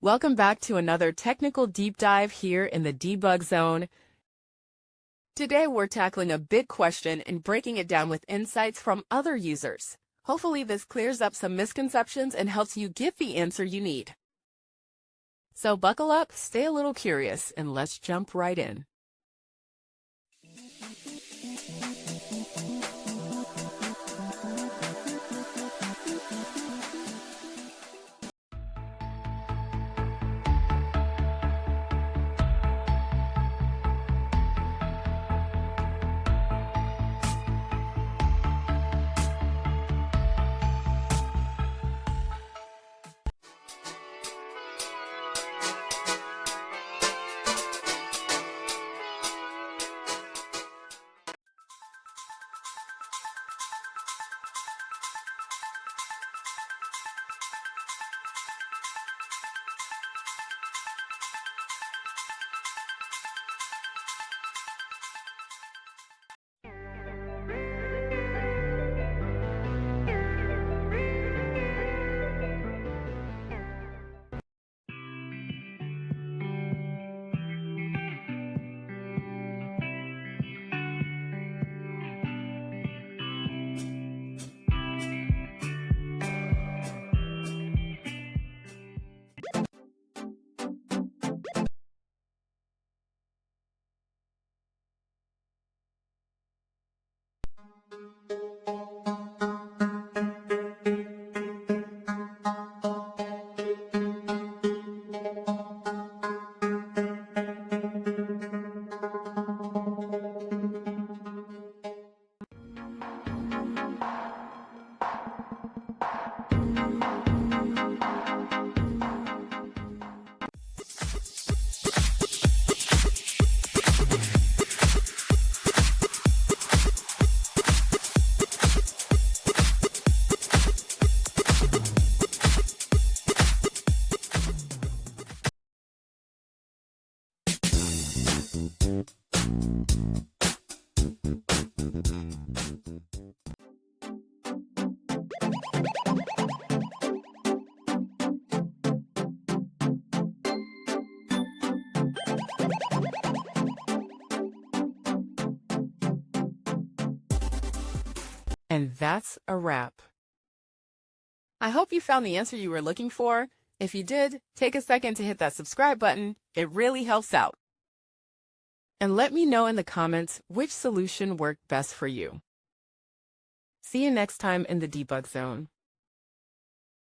Welcome back to another technical deep dive here in the debug zone. Today we're tackling a big question and breaking it down with insights from other users. Hopefully this clears up some misconceptions and helps you get the answer you need. So buckle up, stay a little curious, and let's jump right in. And that's a wrap. I hope you found the answer you were looking for. If you did, take a second to hit that subscribe button. It really helps out. And let me know in the comments which solution worked best for you. See you next time in the debug zone.